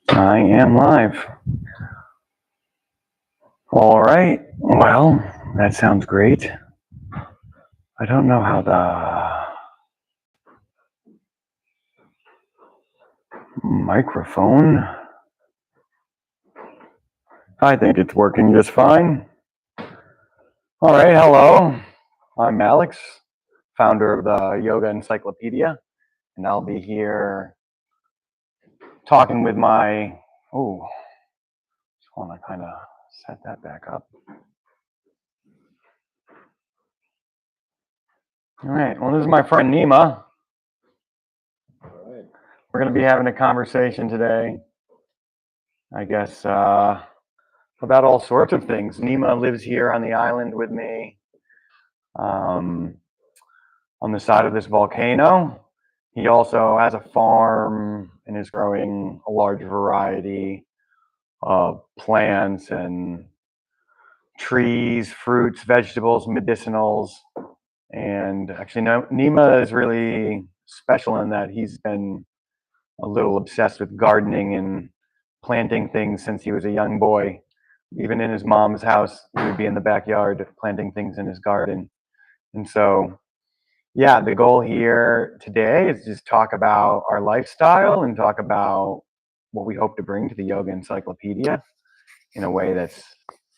I am live. All right. Well, that sounds great. I don't know how the microphone. I think it's working just fine. All right. Hello. I'm Alex, founder of the Yoga Encyclopedia, and I'll be here talking with my. Oh, just want to kind of set that back up. All right. Well, this is my friend Neema. All right. We're going to be having a conversation today, I guess, about all sorts of things. Neema lives here on the island with me, on the side of this volcano. He also has a farm and is growing a large variety of plants and trees, fruits, vegetables, medicinals. And actually, Neema is really special in that he's been a little obsessed with gardening and planting things since he was a young boy. Even in his mom's house, he would be in the backyard planting things in his garden. And so, yeah, the goal here today is just talk about our lifestyle and talk about what we hope to bring to the Yoga Encyclopedia in a way that's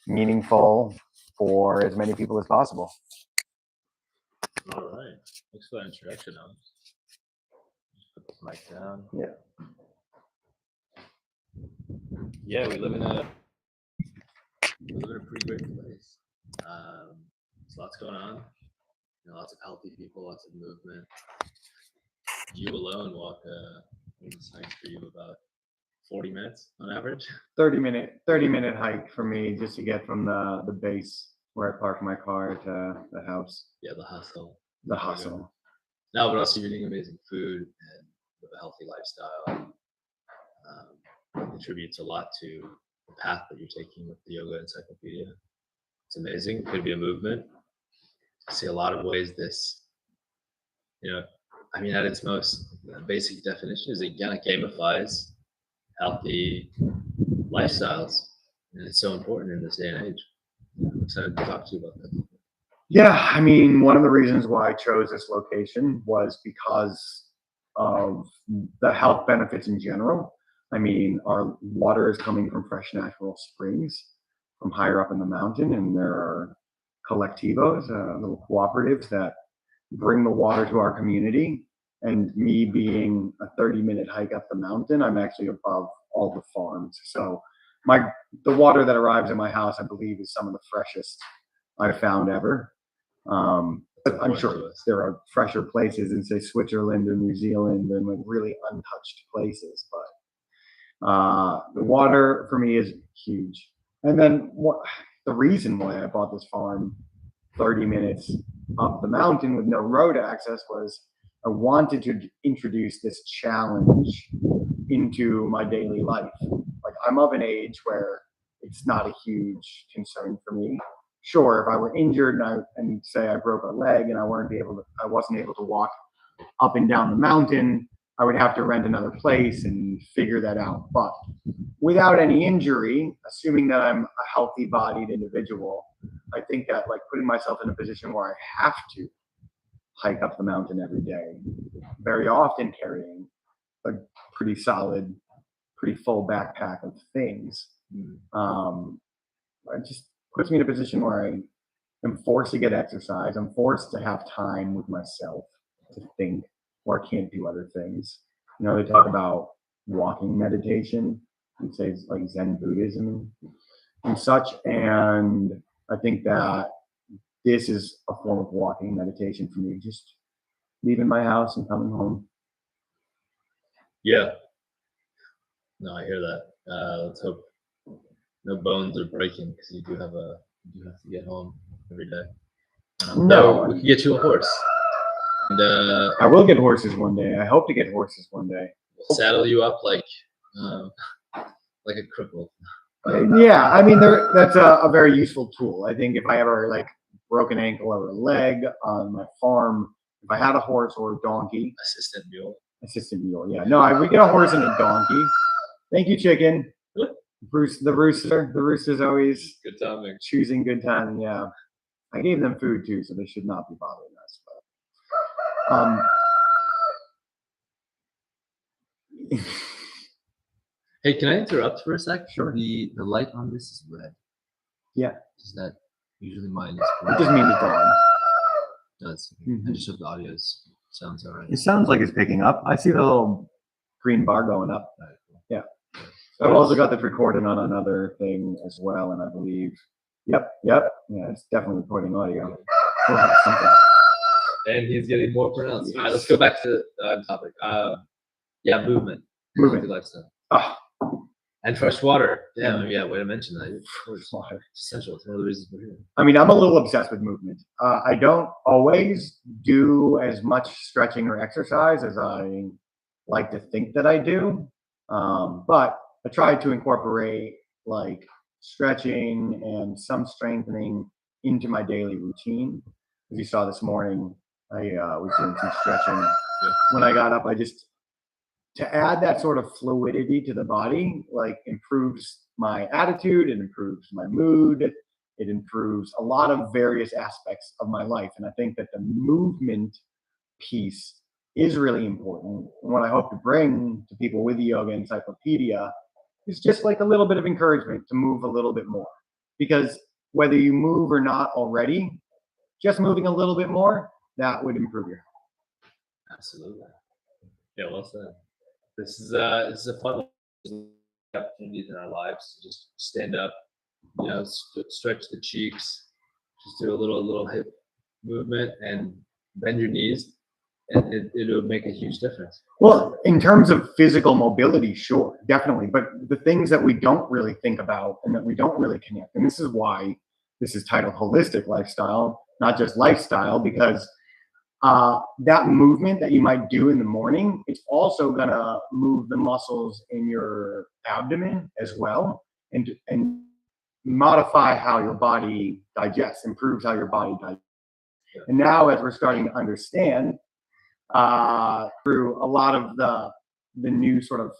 meaningful for as many people as possible. All right. Thanks for that introduction, Alex. Just put this mic down. Yeah. Yeah, we live in a pretty great place. There's lots going on. Lots of healthy people, lots of movement. You alone walk it's nice for you about 40 minutes on average. 30-minute hike for me just to get from the base where I park my car to the house. Yeah, the hustle. No, but also you're eating amazing food and with a healthy lifestyle. Contributes a lot to the path that you're taking with the Yoga Encyclopedia. It's amazing. It could be a movement. I see a lot of ways this, at its most basic definition is it kind of gamifies healthy lifestyles. And it's so important in this day and age. I'm excited to talk to you about that. Yeah, one of the reasons why I chose this location was because of the health benefits in general. Our water is coming from fresh natural springs from higher up in the mountain, and there are collectivos, little cooperatives that bring the water to our community. And me being a 30-minute hike up the mountain, I'm actually above all the farms. So the water that arrives in my house, I believe, is some of the freshest I've found ever. But I'm sure there are fresher places in, say, Switzerland or New Zealand and like really untouched places. But the water for me is huge. And then the reason why I bought this farm 30 minutes up the mountain with no road access was I wanted to introduce this challenge into my daily life. Like, I'm of an age where it's not a huge concern for me. Sure, if I were injured and say I broke a leg and I wasn't able to walk up and down the mountain, I would have to rent another place and figure that out. But without any injury, assuming that I'm a healthy bodied individual, I think that like putting myself in a position where I have to hike up the mountain every day, very often carrying a pretty solid, pretty full backpack of things, it just puts me in a position where I am forced to get exercise. I'm forced to have time with myself to think, or I can't do other things. They talk about walking meditation and say it's like Zen Buddhism and such. And I think that this is a form of walking meditation for me, just leaving my house and coming home. Yeah. No, I hear that. Let's hope no bones are breaking because you do have to get home every day. No, we can get you a horse. And I will get horses one day. I hope to get horses one day. We'll saddle you up like a cripple. Yeah, that's a very useful tool. I think if I ever like broke an ankle or a leg on my farm, if I had a horse or a donkey, assistant mule. Yeah, no, I would get a horse and a donkey. Thank you, chicken. Bruce, the rooster's always Good timing. choosing good timing. Yeah, I gave them food too, so they should not be bothering us. But, Hey, can I interrupt for a sec? Sure. The light on this is red. Yeah. Does that usually mine is It green? just means it's on. Does. Mhm. I just hope the audio sounds all right. It sounds like it's picking up. I see the little green bar going up. All right, cool. Yeah. I've also got this recorded on another thing as well, and I believe, yep. Yeah, it's definitely recording audio. We'll have something. And he's getting more pronounced. All right, let's go back to the topic. Yeah, movement. Movement. Healthy lifestyle. Ah, And fresh water. Yeah, way to mention that. water. It's essential. It's one of the reasons we're here. I mean, I'm a little obsessed with movement. I don't always do as much stretching or exercise as I like to think that I do, but I try to incorporate like stretching and some strengthening into my daily routine. As you saw this morning, I was doing some stretching. Yeah. When I got up, I just to add that sort of fluidity to the body, like improves my attitude, it improves my mood, it improves a lot of various aspects of my life. And I think that the movement piece is really important. And what I hope to bring to people with the Yoga Encyclopedia is just like a little bit of encouragement to move a little bit more. Because whether you move or not already, just moving a little bit more, that would improve your health. Absolutely. Yeah, well said. This is a fun opportunities in our lives to just stand up, stretch the cheeks, just do a little hip movement and bend your knees, and it'll make a huge difference. Well, in terms of physical mobility, sure, definitely. But the things that we don't really think about and that we don't really connect, and this is why this is titled Holistic Lifestyle, not just lifestyle, because that movement that you might do in the morning, it's also going to move the muscles in your abdomen as well and modify how your body digests, improves how your body digests. And now, as we're starting to understand through a lot of the new sort of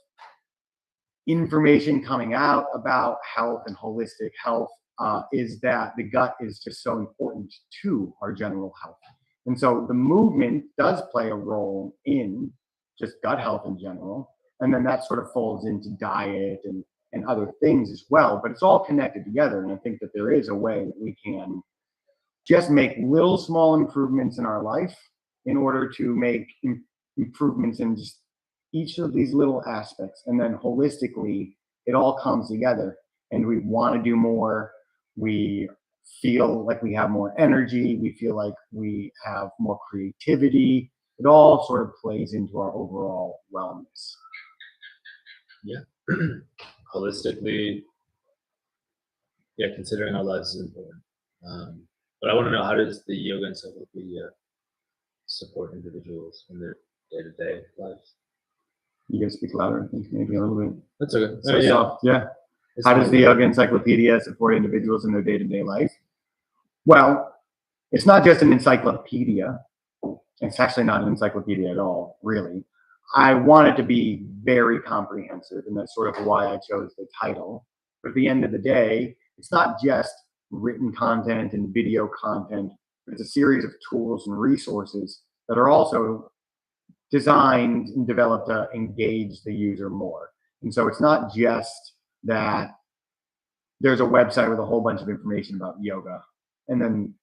information coming out about health and holistic health, is that the gut is just so important to our general health. And so the movement does play a role in just gut health in general. And then that sort of folds into diet and other things as well. But it's all connected together. And I think that there is a way that we can just make little small improvements in our life in order to make improvements in just each of these little aspects. And then holistically, it all comes together. And we want to do more. We feel like we have more energy. We feel like we have more creativity. It all sort of plays into our overall wellness. Yeah. Holistically, yeah, considering our lives is important. But I want to know, how does the Yoga Encyclopedia support individuals in their day-to-day lives? You can speak louder, I think, maybe a little bit. That's okay. So, yeah. How does the Yoga Encyclopedia support individuals in their day-to-day life? Well, it's not just an encyclopedia. It's actually not an encyclopedia at all, really. I want it to be very comprehensive, and that's sort of why I chose the title. But at the end of the day, it's not just written content and video content. It's a series of tools and resources that are also designed and developed to engage the user more. And so it's not just that there's a website with a whole bunch of information about yoga, and then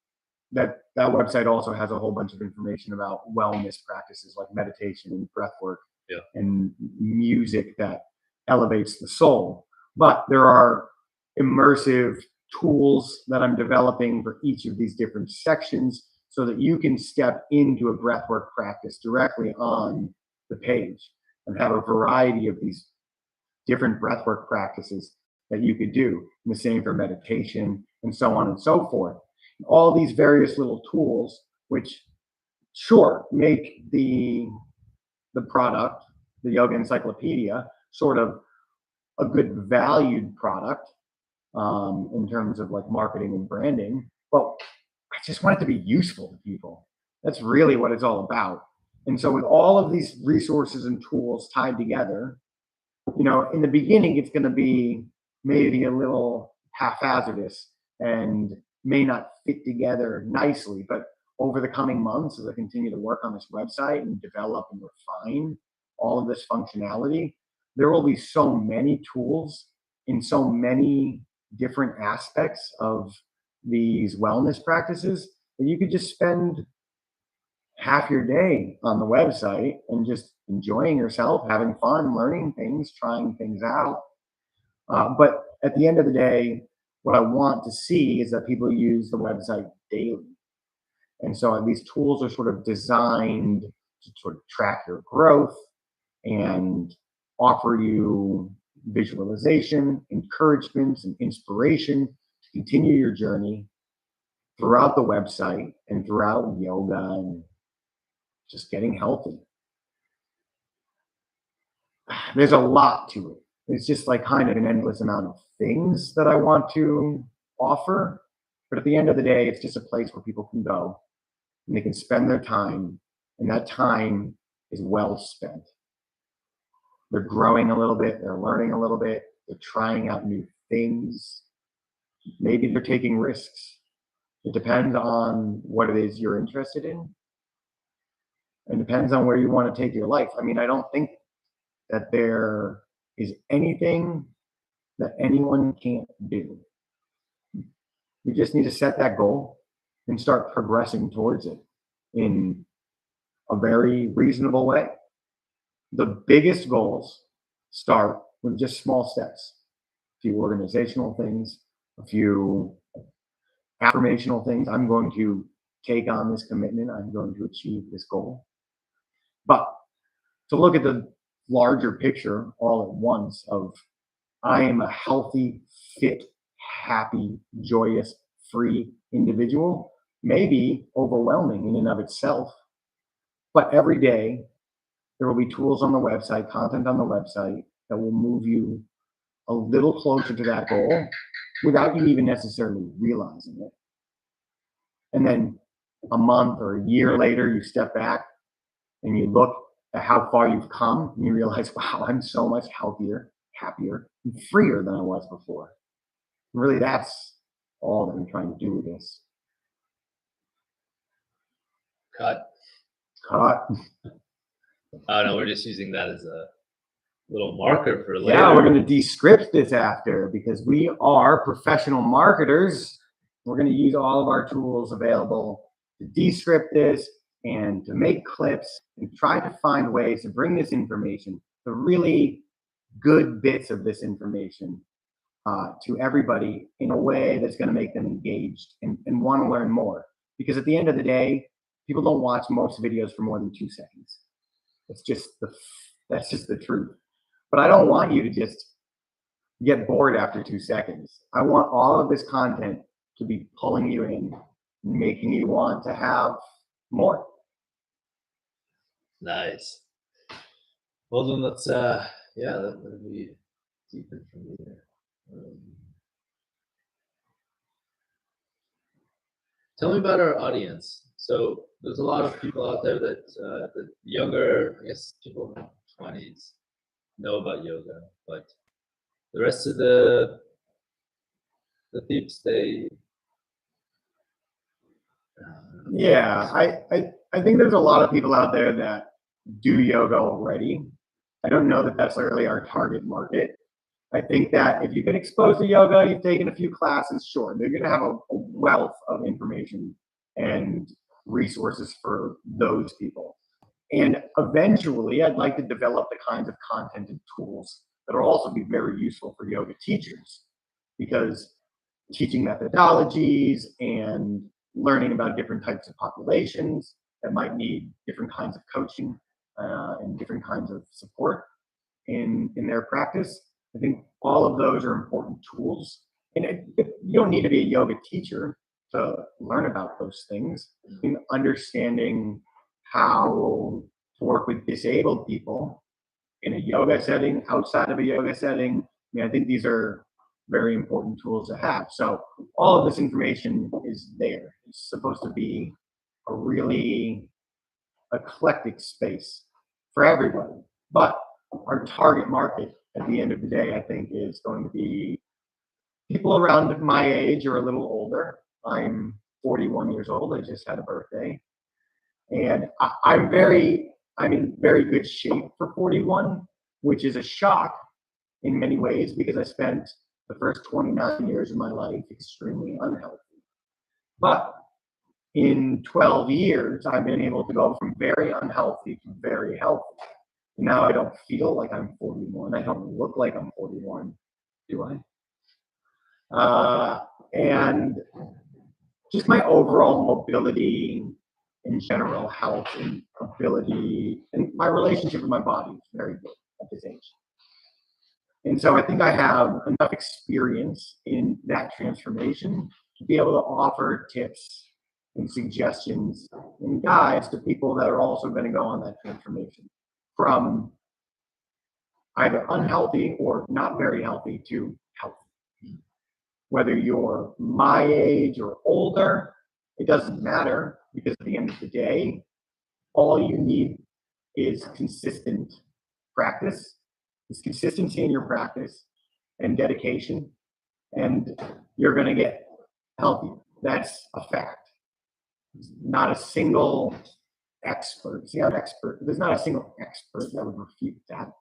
that website also has a whole bunch of information about wellness practices like meditation and breath work, yeah, and music that elevates the soul. But there are immersive tools that I'm developing for each of these different sections so that you can step into a breathwork practice directly on the page and have a variety of these different breathwork practices that you could do. And the same for meditation and so on and so forth. All these various little tools, which sure make the product, the Yoga Encyclopedia, sort of a good valued product in terms of like marketing and branding. But I just want it to be useful to people. That's really what it's all about. And so with all of these resources and tools tied together, in the beginning, it's going to be maybe a little haphazardous and may not fit together nicely. But over the coming months, as I continue to work on this website and develop and refine all of this functionality, there will be so many tools in so many different aspects of these wellness practices that you could just spend half your day on the website and just enjoying yourself, having fun, learning things, trying things out. But at the end of the day, what I want to see is that people use the website daily. And so these tools are sort of designed to sort of track your growth and offer you visualization, encouragement, and inspiration to continue your journey throughout the website and throughout yoga and just getting healthy. There's a lot to it. It's just like kind of an endless amount of things that I want to offer. But at the end of the day, it's just a place where people can go and they can spend their time, and that time is well spent. They're growing a little bit, they're learning a little bit, they're trying out new things. Maybe they're taking risks. It depends on what it is you're interested in. It depends on where you want to take your life. I mean, I don't think that there is anything that anyone can't do. You just need to set that goal and start progressing towards it in a very reasonable way. The biggest goals start with just small steps, a few organizational things, a few affirmational things. I'm going to take on this commitment. I'm going to achieve this goal. But to look at the larger picture all at once of I am a healthy, fit, happy, joyous, free individual may be overwhelming in and of itself. But every day, there will be tools on the website, content on the website that will move you a little closer to that goal without you even necessarily realizing it. And then a month or a year later, you step back and you look at how far you've come and you realize, wow, I'm so much healthier, happier, and freer than I was before. Really, that's all that I'm trying to do with this. Cut. Oh no, we're just using that as a little marker for later. Yeah, we're going to descript this after because we are professional marketers. We're going to use all of our tools available to descript this and to make clips and try to find ways to bring this information, the really good bits of this information, to everybody in a way that's going to make them engaged and want to learn more. Because at the end of the day, people don't watch most videos for more than 2 seconds. That's just the truth. But I don't want you to just get bored after 2 seconds. I want all of this content to be pulling you in, making you want to have more. Nice. Well then let's let me deepen from here. Tell me about our audience. So there's a lot of people out there that the younger, I guess people in their 20s know about yoga, but the rest of the peeps, they Yeah, I think there's a lot of people out there that do yoga already. I don't know that that's really our target market. I think that if you've been exposed to yoga, you've taken a few classes, sure, they're going to have a wealth of information and resources for those people. And eventually, I'd like to develop the kinds of content and tools that will also be very useful for yoga teachers, because teaching methodologies and learning about different types of populations that might need different kinds of coaching and different kinds of support in their practice. I think all of those are important tools. And you don't need to be a yoga teacher to learn about those things. And understanding how to work with disabled people in a yoga setting, outside of a yoga setting, I think these are very important tools to have. So all of this information is there. It's supposed to be a really eclectic space for everybody. But our target market at the end of the day, I think, is going to be people around my age or a little older. I'm 41 years old. I just had a birthday. And I'm in very good shape for 41, which is a shock in many ways because I spent the first 29 years of my life extremely unhealthy. But in 12 years, I've been able to go from very unhealthy to very healthy. Now I don't feel like I'm 41. I don't look like I'm 41, do I? And just my overall mobility in general health and ability and my relationship with my body is very good at this age. And so I think I have enough experience in that transformation to be able to offer tips and suggestions and guides to people that are also going to go on that transformation from either unhealthy or not very healthy to healthy. Whether you're my age or older, it doesn't matter because at the end of the day, all you need is consistent practice, is consistency in your practice and dedication, and you're going to get healthy. That's a fact. Not a single expert, there's not a single expert that would refute that.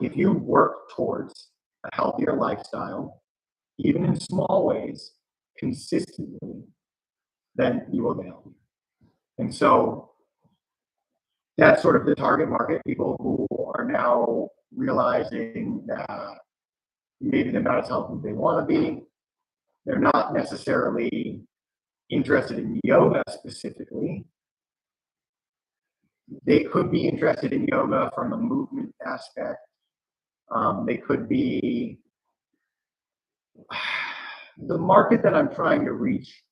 If you work towards a healthier lifestyle, even in small ways, consistently, then you will get healthy. And so that's sort of the target market, people who are now realizing that maybe they're not as healthy as they want to be. They're not necessarily interested in yoga specifically. They could be interested in yoga from a movement aspect. They could be the market that I'm trying to reach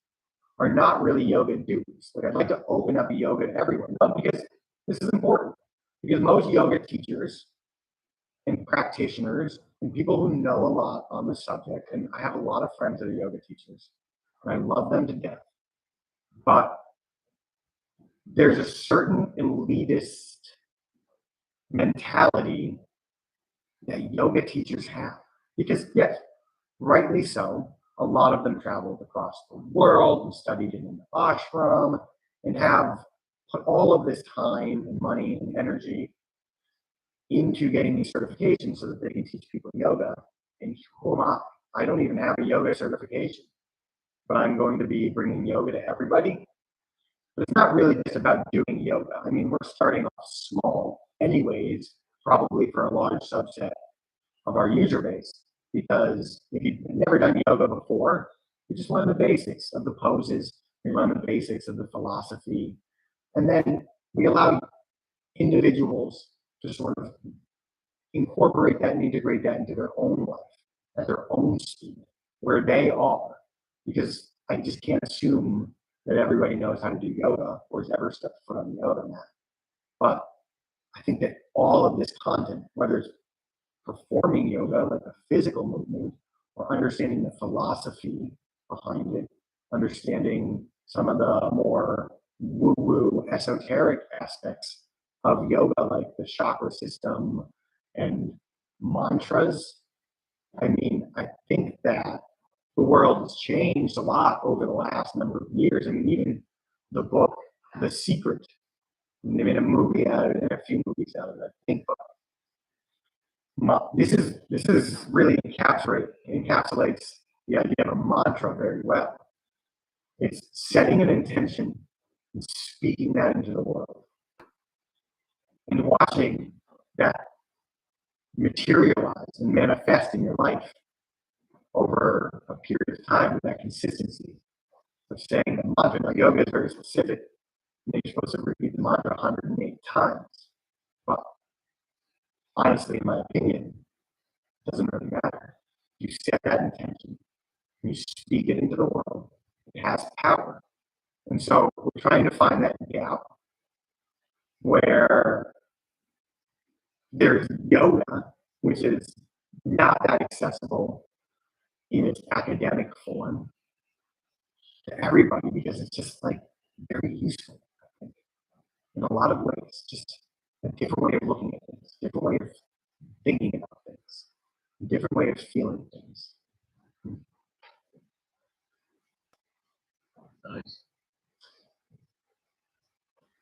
are not really yoga dudes. Like I'd like to open up yoga to everyone, but because this is important. Because most yoga teachers and practitioners and people who know a lot on the subject, and I have a lot of friends that are yoga teachers, and I love them to death. But there's a certain elitist mentality that yoga teachers have. Because, yes, rightly so, a lot of them traveled across the world and studied in an ashram and have put all of this time and money and energy into getting these certifications so that they can teach people yoga. And who am I? I don't even have a yoga certification, but I'm going to be bringing yoga to everybody. But it's not really just about doing yoga. I mean, we're starting off small anyways, probably for a large subset of our user base. Because if you've never done yoga before, you just learn the basics of the poses, you learn the basics of the philosophy, and then we allow individuals to sort of incorporate that and integrate that into their own life at their own speed, where they are. Because I just can't assume that everybody knows how to do yoga or has ever stepped foot on the yoga mat. But I think that all of this content, whether it's performing yoga, like a physical movement, or understanding the philosophy behind it, understanding some of the more woo-woo esoteric aspects of yoga, like the chakra system and mantras. I mean, I think that the world has changed a lot over the last number of years. I mean, even the book, The Secret, they made a movie out of it and a few movies out of it, I think. But this is really encapsulates the idea of a mantra very well. It's setting an intention and speaking that into the world and watching that materialize and manifest in your life over a period of time with that consistency of saying the mantra. Now, yoga is very specific. And you're supposed to repeat the mantra 108 times. But honestly, in my opinion, it doesn't really matter. You set that intention, you speak it into the world, it has power. And so we're trying to find that gap where there's yoga, which is not that accessible in its academic form to everybody because it's just like very useful, I think, in a lot of ways. Just a different way of looking at things, a different way of thinking about things, a different way of feeling things. Nice.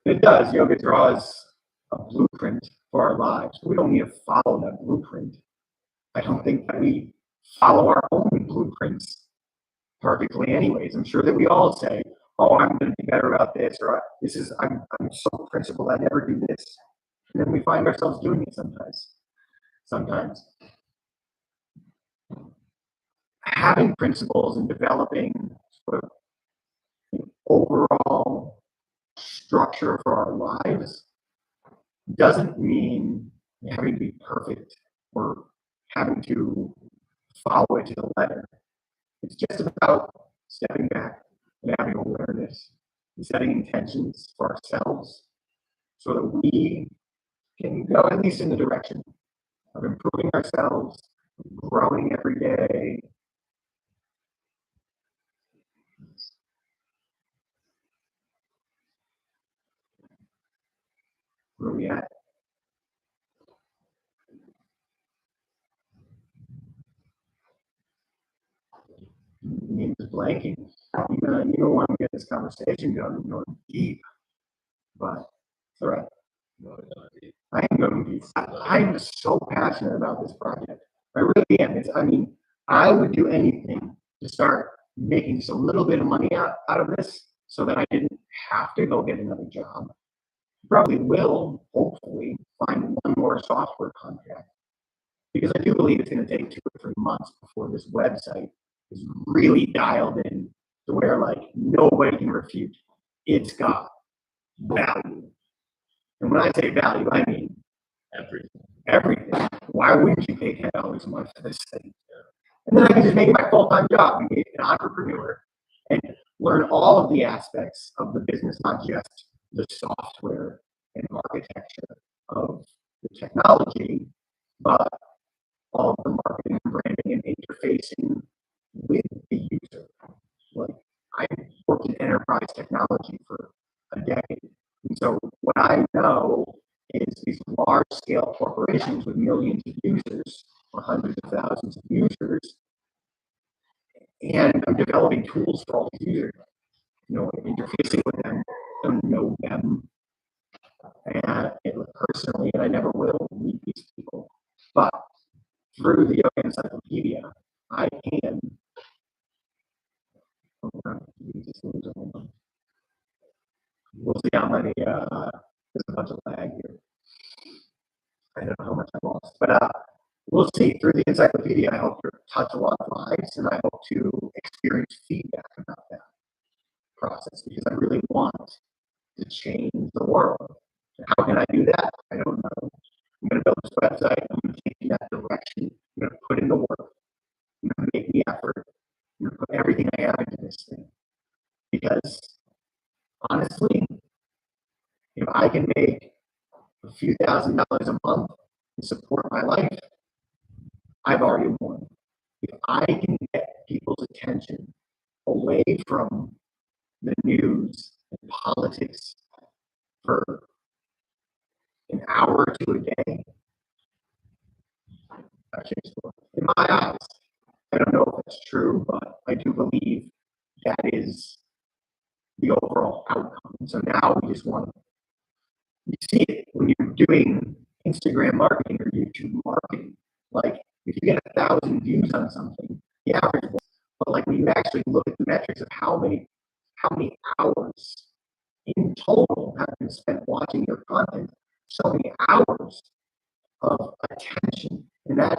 It does. Yoga draws a blueprint for our lives. We don't need to follow that blueprint. I don't think that we follow our own blueprints perfectly anyways. I'm sure that we all say, oh, I'm going to be better about this, or this is, I'm so principled, I never do this. And then we find ourselves doing it sometimes. Having principles and developing sort of an overall structure for our lives doesn't mean having to be perfect or having to follow it to the letter. It's just about stepping back and having awareness and setting intentions for ourselves so that we can go at least in the direction of improving ourselves, growing every day. Where are we at? Neema's blanking. You want to get this conversation going deep, but it's all right. I am going deep. I'm so passionate about this project. I really am. I would do anything to start making just a little bit of money out of this so that I didn't have to go get another job. Probably will, hopefully, find one more software contract because I do believe it's going to take 2 or 3 months before this website is really dialed in to where like nobody can refute. It's got value. And when I say value, I mean everything. Why wouldn't you pay $10 a month for this thing? And then I can just make it my full-time job and be an entrepreneur and learn all of the aspects of the business, not just the software and architecture of the technology, but all of the marketing and branding and interfacing with the user. Like I worked in enterprise technology for a decade. And so what I know is these large scale corporations with millions of users or hundreds of thousands of users. And I'm developing tools for all these users, interfacing with them, don't know them and personally, and I never will meet these people. But through the Yoga Encyclopedia, I can. We'll see how many. There's a bunch of lag here. I don't know how much I lost, but we'll see. Through the encyclopedia, I hope to touch a lot of lives, and I hope to experience feedback about that process because I really want to change the world. How can I do that? I don't know. I'm going to build this website. I'm going to take in that direction. I'm going to put in the work. I'm going to make the effort. I'm going to put everything I have into this thing. Because honestly, if I can make a few $1,000s a month to support my life, I've already won. If I can get people's attention away from the news and politics for an hour or two a day, I've changed the world. In my eyes, I don't know if that's true, but I do believe that is the overall outcome. So now we just want to, you see it when you're doing Instagram marketing or YouTube marketing. Like if you get 1,000 views on something, the average one, but like when you actually look at the metrics of how many hours in total have been spent watching your content, so many hours of attention. And I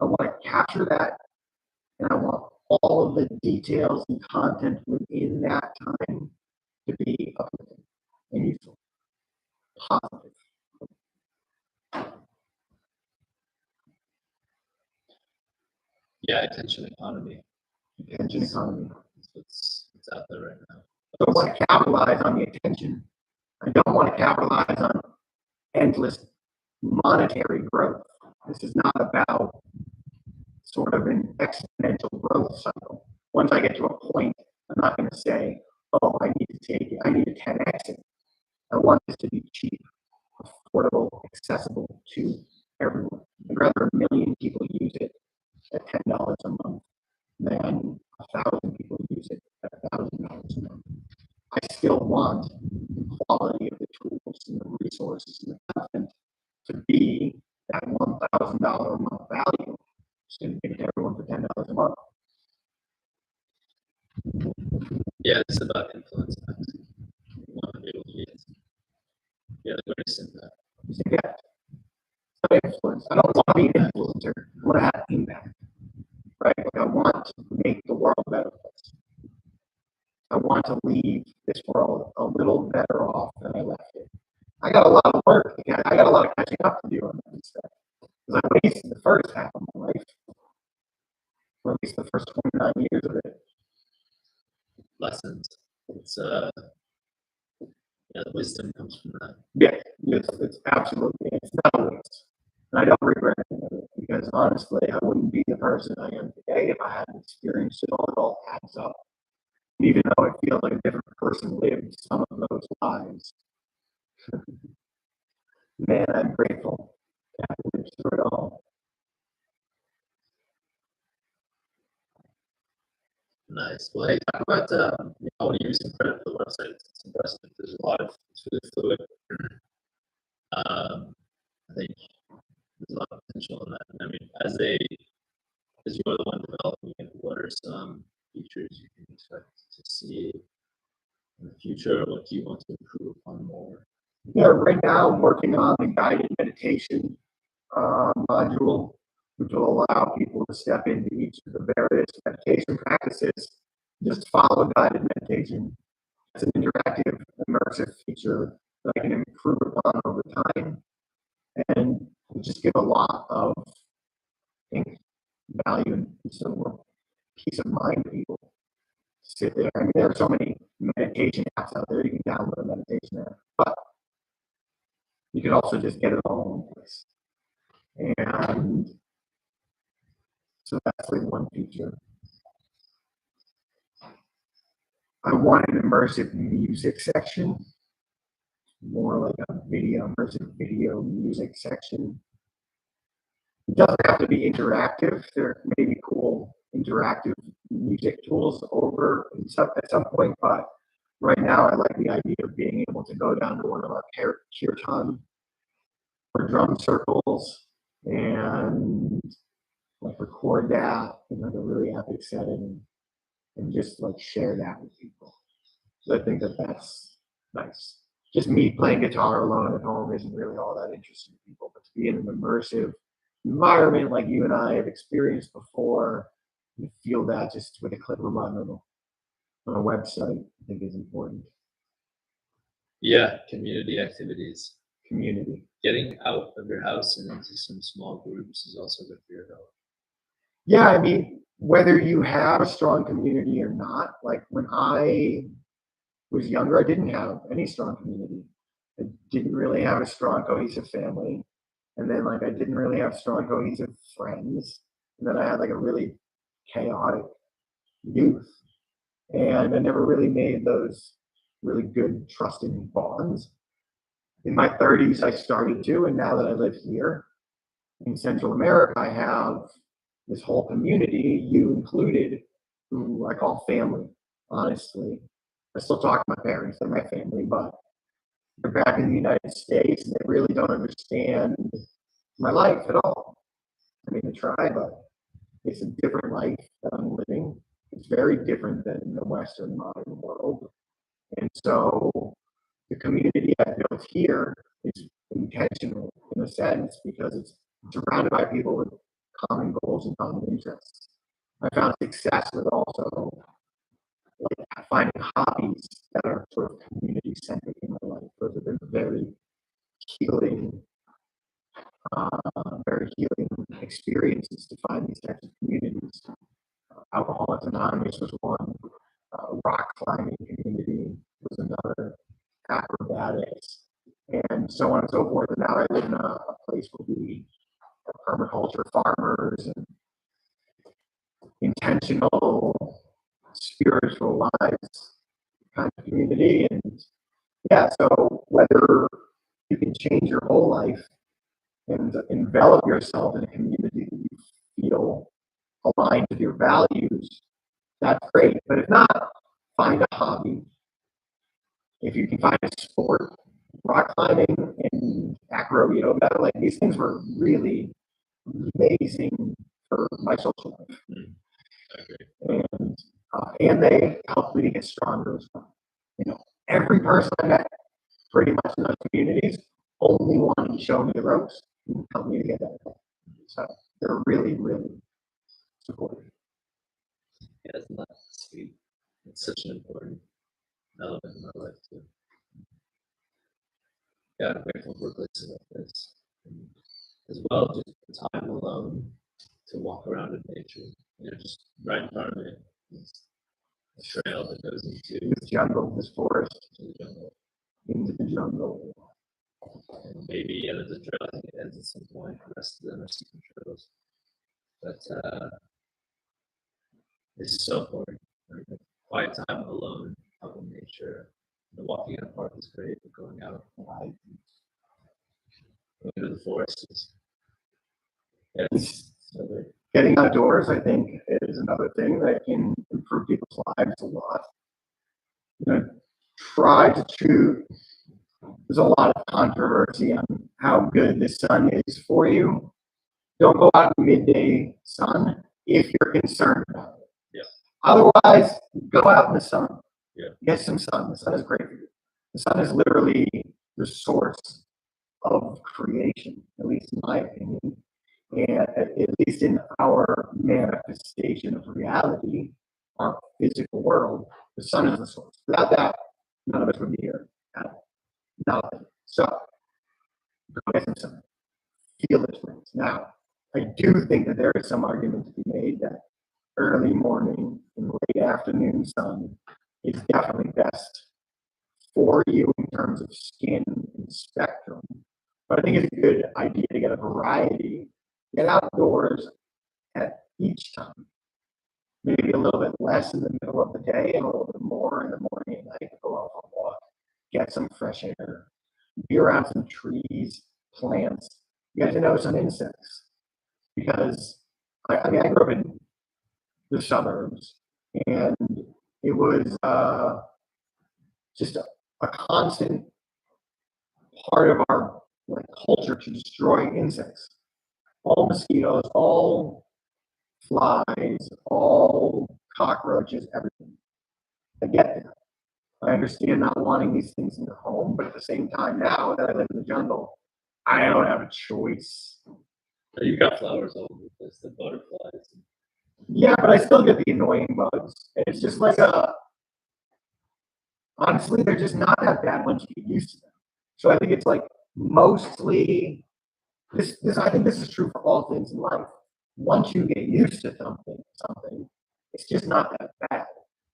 want to capture that and I want all of the details and content within that time to be uplifting and useful, positive. Yeah, attention economy. Attention economy. It's out there right now. So I want to capitalize on the attention. I don't want to capitalize on endless monetary growth. This is not about sort of an exponential growth cycle. Once I get to a point, I'm not going to say, oh, I need to 10x it. I want this to be cheap, affordable. accessible to everyone. I'd rather a million people use it at $10 a month than 1,000 people use it at $1,000 a month. I still want the quality of the tools and the resources and the content to be that $1,000 a month value. Just going to give it to everyone for $10 a month. Yeah, it's about influence. You want to be able to the greatest impact. Yeah. Influence. I don't want to be an influencer. I want to have impact. Right? Like I want to make the world a better place. I want to leave this world a little better off than I left it. I got a lot of work. I got a lot of catching up to do on that stuff. Because I wasted the first half of my life, or at least the first 29 years of it. Lessons. It's the wisdom comes from that. Yeah, it's absolutely, it's not a waste. And I don't regret any of it because honestly, I wouldn't be the person I am today if I hadn't experienced it all. It all adds up. And even though I feel like a different person lived some of those lives, man, I'm grateful to have lived through it all. Nice. Well, hey, talk about I want to give you some credit for the website. It's impressive. There's a lot of it's really fluid. I think there's a lot of potential in that. I mean, as you are the one developing it, what are some features you can expect to see in the future? What do you want to improve upon more? Yeah, right now I'm working on the guided meditation module, which will allow people to step into each of the various meditation practices, just follow guided meditation. It's an interactive, immersive feature that I can improve upon over time and just give a lot of, I think, value and sort of peace of mind to people. Sit there. I mean, there are so many meditation apps out there. You can download a meditation app, but you can also just get it all in one place. And so that's like one feature. I want an immersive music section, more like a immersive video music section. It doesn't have to be interactive. There may be cool interactive music tools over at some point, but right now I like the idea of being able to go down to one of our kirtan or drum circles and like record that in like a really epic setting and just like share that with people. So I think that that's nice. Just me playing guitar alone at home isn't really all that interesting to people, but to be in an immersive environment like you and I have experienced before, you feel that just with a click of a button on a website, I think is important. Yeah, community activities. Community. Getting out of your house and into some small groups is also good for your health. Yeah, I mean, whether you have a strong community or not, like when I was younger, I didn't have any strong community. I didn't really have a strong, cohesive family. And then, like, I didn't really have strong, cohesive friends. And then I had, like, a really chaotic youth. And I never really made those really good, trusting bonds. In my 30s, I started to. And now that I live here in Central America, I have this whole community, you included, who I call family, honestly. I still talk to my parents, they're my family, but they're back in the United States and they really don't understand my life at all. I mean, they try, but it's a different life that I'm living. It's very different than the Western modern world. And so the community I built here is intentional in a sense because it's surrounded by people with common goals and common interests. I found success with also like finding hobbies that are sort of community centric in my life. Those have been healing, very healing experiences to find these types of communities. Alcoholics Anonymous was one. Rock climbing community was another. Acrobatics, and so on and so forth. And now I live in a place where we are permaculture farmers and intentional spiritual lives kind of community. And yeah, so whether you can change your whole life and envelop yourself in a community that you feel aligned with your values, that's great. But if not, find a hobby. If you can find a sport, rock climbing and acro yoga, like these things were really amazing for my social life. And they helped me to get stronger as well. You know, every person I met pretty much in those communities only wanted to show me the ropes and help me to get that. So they're really, really supportive. Yeah, isn't that sweet? It's such an important element in my life too. Yeah, I'm grateful for places like this. And as well, just the time alone to walk around in nature. You know, just right in front of me. It's a trail that goes into This jungle, this forest, the jungle. into the jungle. And maybe there's a trail, I think it ends at some point. The rest of them are secret trails. But this is so important. Like, the quiet time alone, out in nature. The walking in the park is great, but going out on a hike, going into the forest is it's so great. Getting outdoors, I think, is another thing that can improve people's lives a lot. You know, try to choose. There's a lot of controversy on how good the sun is for you. Don't go out in midday sun if you're concerned about it. Yeah. Otherwise, go out in the sun. Yeah. Get some sun. The sun is great for you. The sun is literally the source of creation, at least in my opinion. And at least in our manifestation of reality, our physical world, the sun is the source. Without that, none of us would be here. Nothing. So, go get some sun. Feel the difference. Now, I do think that there is some argument to be made that early morning and late afternoon sun is definitely best for you in terms of skin and spectrum. But I think it's a good idea to get a variety, get outdoors at each time. Maybe a little bit less in the middle of the day and a little bit more in the morning, like go out for a walk, get some fresh air, be around some trees, plants, get to know some insects. Because I mean, I grew up in the suburbs and it was just a constant part of our like culture to destroy insects. All mosquitoes, all flies, all cockroaches, everything. I get that. I understand not wanting these things in your home, but at the same time, now that I live in the jungle, I don't have a choice. You've got flowers all over the place, the butterflies. Yeah, but I still get the annoying bugs. It's just like honestly, they're just not that bad once you get used to them. So I think it's like mostly this I think this is true for all things in life. Once you get used to something, it's just not that bad.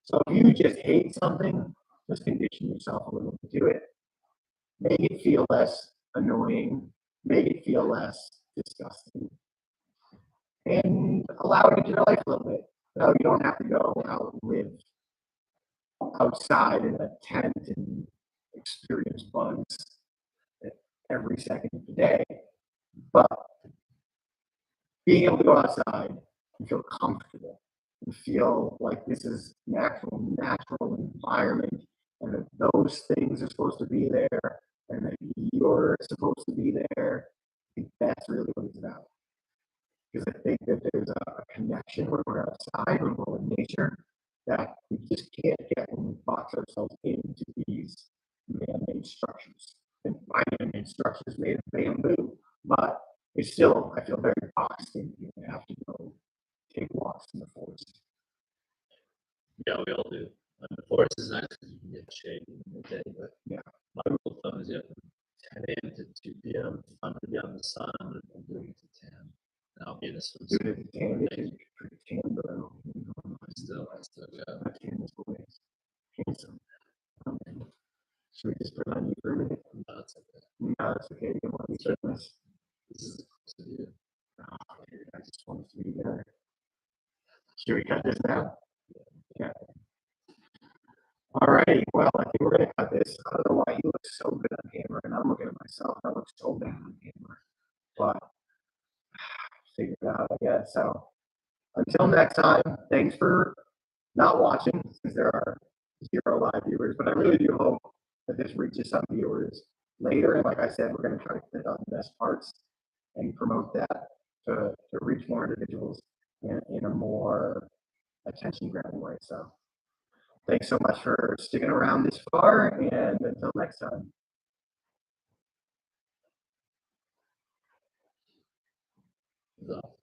So if you just hate something, just condition yourself a little to do it. Make it feel less annoying, make it feel less disgusting, and allow it into your life a little bit. No, you don't have to go out and live outside in a tent and experience bugs every second of the day. But being able to go outside and feel comfortable and feel like this is an actual natural environment and that those things are supposed to be there and that you're supposed to be there, I think that's really what it's about. Because I think that there's a connection when we're outside, when we're in nature, that we just can't get when we box ourselves into these man-made structures. And my man-made structure is made of bamboo, but it's still, I feel very boxed in. You have to go take walks in the forest. Yeah, we all do. And the forest is nice because you can get shade in the day, but Yeah. my rule of thumb is, from 10 a.m. to 2 p.m. I'm going to be on the sun and I'm doing it to 10. And I'll be in a swimsuit. Dude, it's tan, it's pretty tan, bro. I still go. My tan is always handsome. Should we just put it on you for a minute? No, it's okay. No, it's okay. You don't want to be shirtless. This is close to you. Oh, dude, I just want to be there. Should we cut this now? Yeah. All righty. Well, I think we're going to cut this. I don't know why you look so good on camera, and I'm looking at myself. I look so bad on camera. but figure it out, I guess. So until next time, thanks for not watching since there are 0 live viewers, but I really do hope that this reaches some viewers later. And like I said, we're going to try to fit on the best parts and promote that to reach more individuals in a more attention grabbing way. So thanks so much for sticking around this far, and until next time. So